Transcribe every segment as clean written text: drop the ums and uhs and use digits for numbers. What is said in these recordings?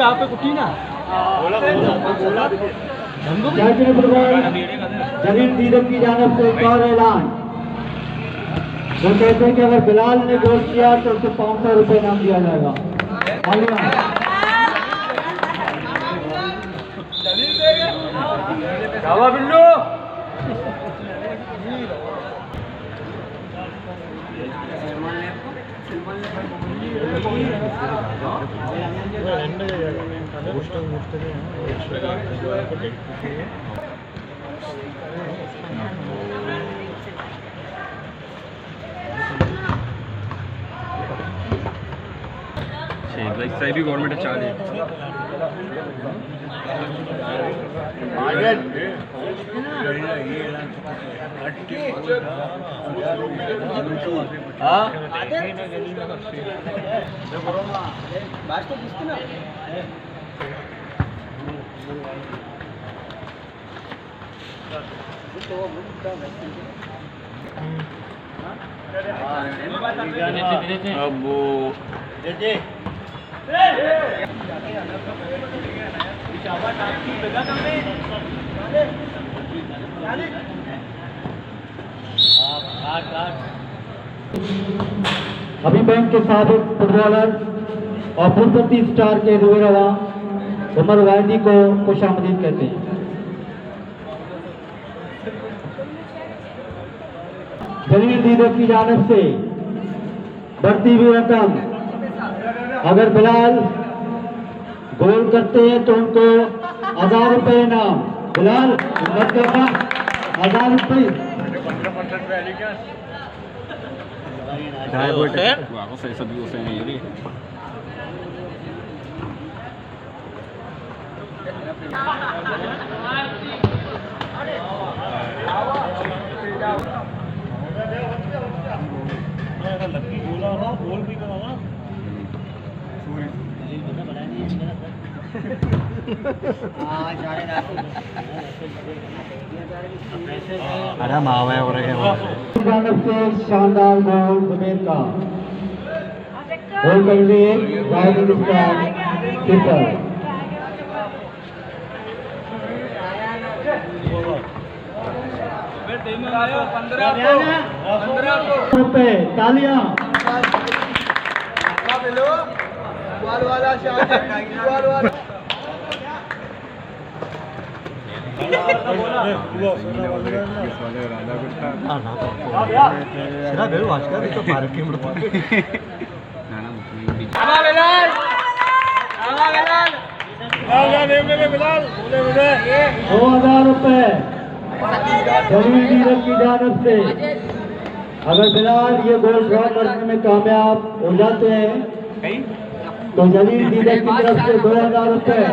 आप पे कुटी ना जलील दीदक की जानिब से एक और ऐलान। वो कहते हैं कि अगर बिलाल ने गोल किया तो उसे 500 रुपये इनाम दिया जाएगा। बिल्लू भी गवर्नमेंट अच्छा है अब वो अभी बैंक के साबिक फुटबॉलर और फुटबॉल स्टार के रुए रवा उमर वायदी को खुशामदीद कहते हैं। जलील दीदक की जानिब से बढ़ती हुई रकम, अगर बिलाल गोल करते हैं तो उनको 1000 रुपये इनाम। बिलाल मत करना, 1000 रुपये अरे मावे हो रहे हैं से शानदार गोल जुबैर का गोल कर लिए राइडिंग स्टार कीपर। रुपये तालियां ₹2000 जलील दीदक की जानिब से। अगर बिलाल ये गोल ड्रॉ करने में कामयाब हो जाते हैं तो जलील दीदक की तरफ से ₹2000।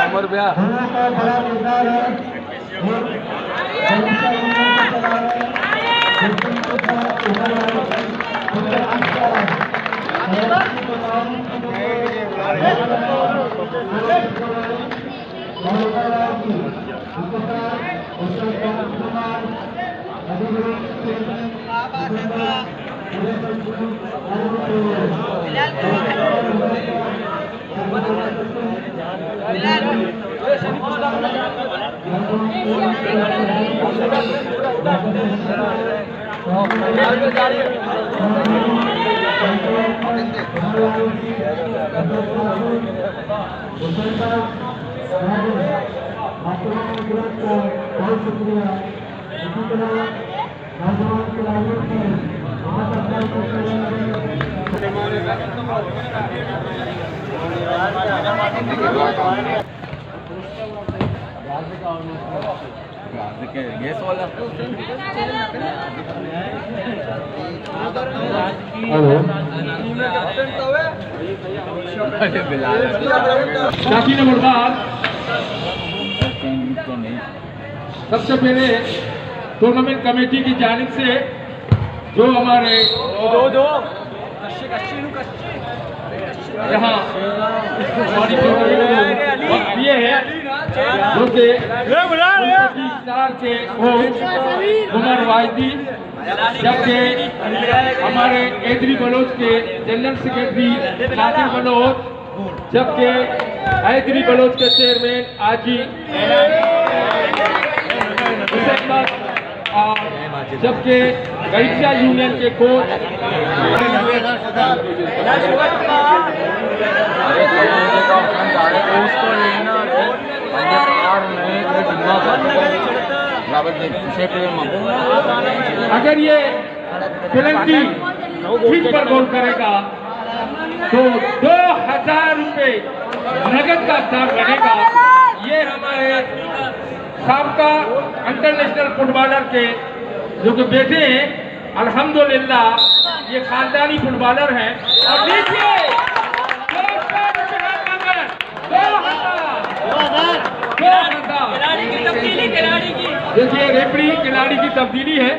उमर भैया बड़ा बहुत शुक्रिया। इसी तरह नौजवान खिलाड़ियों की गैस वाला काफी नंबर सबसे पहले टूर्नामेंट कमेटी की जानिब से जो हमारे यहाँ हमारी ये है जो कि स्टार के उमर वाहिदी, जबकि हमारे एदरी बलोच के जनरल सेक्रेटरी नादिर बलोच, जबकि एदरी बलोच के चेयरमैन आजी, जबकि गरीबा यूनियन के कोच अगर ये पेनल्टी ठीक पर गोल करेगा तो 2000 रुपये नगद का दाम बनेगा। ये हमारे साबका इंटरनेशनल फुटबॉलर के जो कि बेटे हैं, अल्हम्दुलिल्लाह ये खानदानी फुटबॉलर हैं। और देखिए देखिए रेफरी खिलाड़ी की तब्दीली है।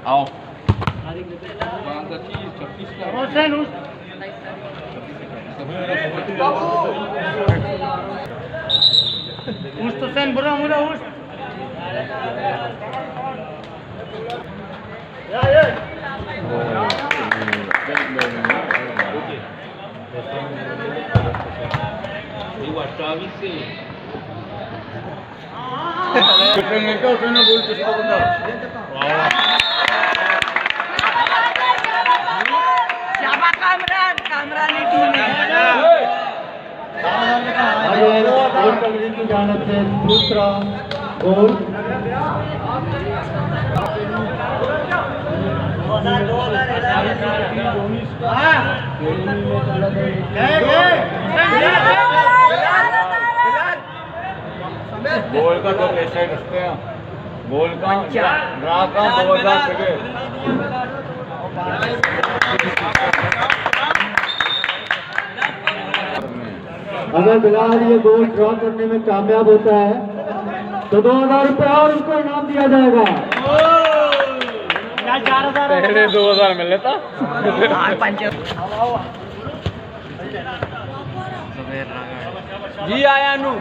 आओ उस तो सेन बुरा मुरा उस की जानिब से दूसरा गोल गोल का तो पैसे रखते हैं, गोल का ड्रा का 2000 रुपये। अगर बिलाल ये गोल ड्रॉ करने में कामयाब होता है तो 2000 रुपये और उसको इनाम दिया जाएगा। पहले 2000 मिल लेता। जी आया नू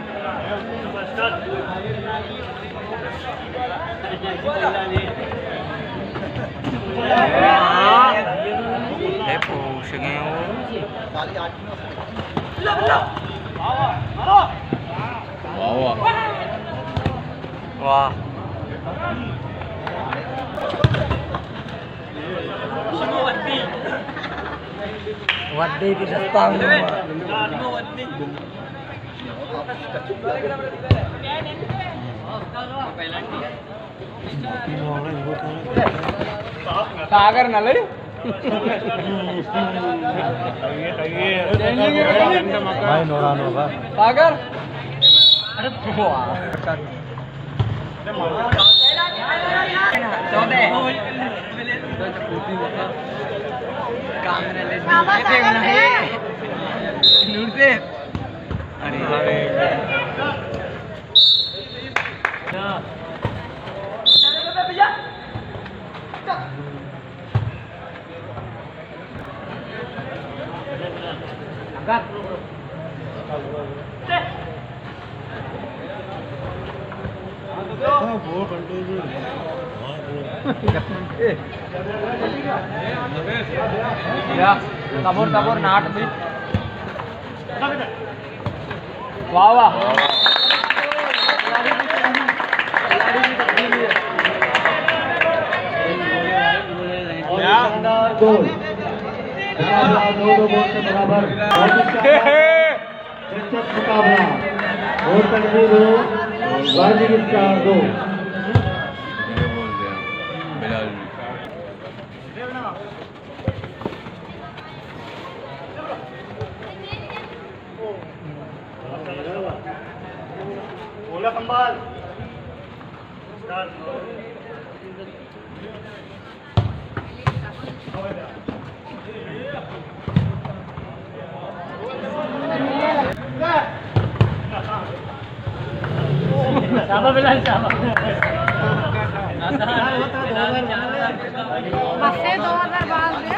वाह वड्डी की सस्ता सागर न ले सागर अरे tabur naat bhi वाह वाह शानदार गोल दोनों गोल के बराबर दिलचस्प मुकाबला और तकदीर हो बाजी स्टार 2 बसे 2000 बाल में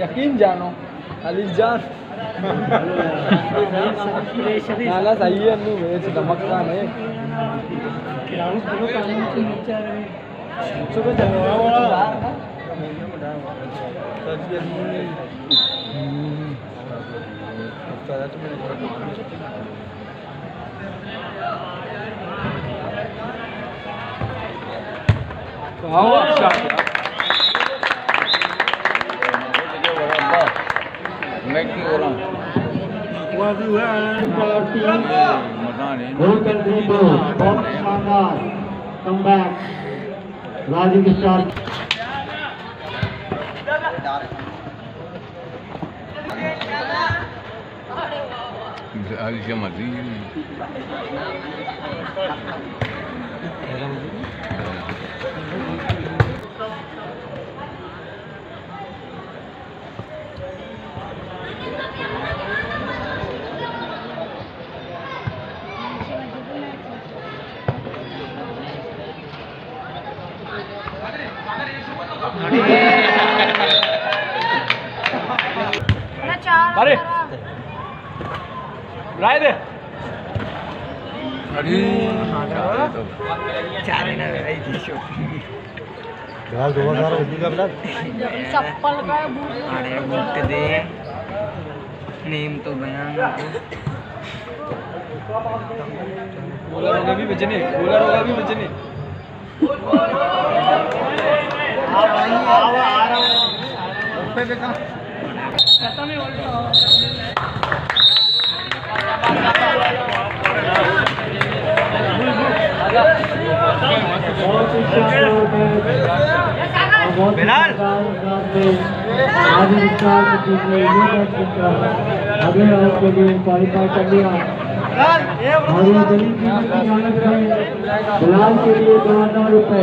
यकीन जानो अली जान नाला सही है नु वेच धमकता नहीं सुबह बहुत शानदार कमबैक राजीव स्टार अरे राय दे अरे चप्पल का अरे बूट दे नेम तो बयान बॉलर होगा भी बचने बॉलर होगा भी बचने बिलाल राजीव स्टार की टीम ने ये मैच जीता अगले राउंड के लिए क्वालिफाई कर लिया और ये दिल्ली की जानब से बिलाल के लिए 2000 रुपए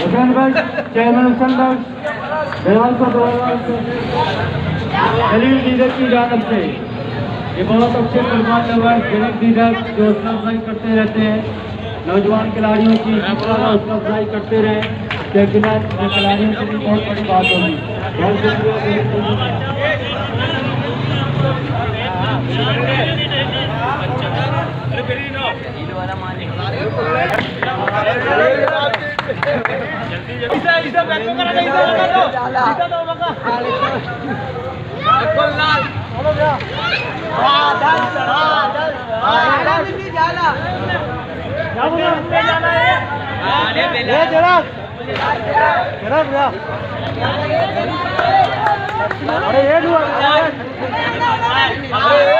हुसैन भाई चैनल संघर्ष बिलाल को 2000 रुपए खलील दीदर की जानब से ये बहुत अच्छे कुर्बान नवाज जनक दीदर जो हौसला अफजाई करते रहते हैं नौजवान खिलाड़ियों की हौसला अफजाई करते रहे लेकिन खिलाड़ियों के लिए बहुत बड़ी बात होगी बहुत जाना है अरे ये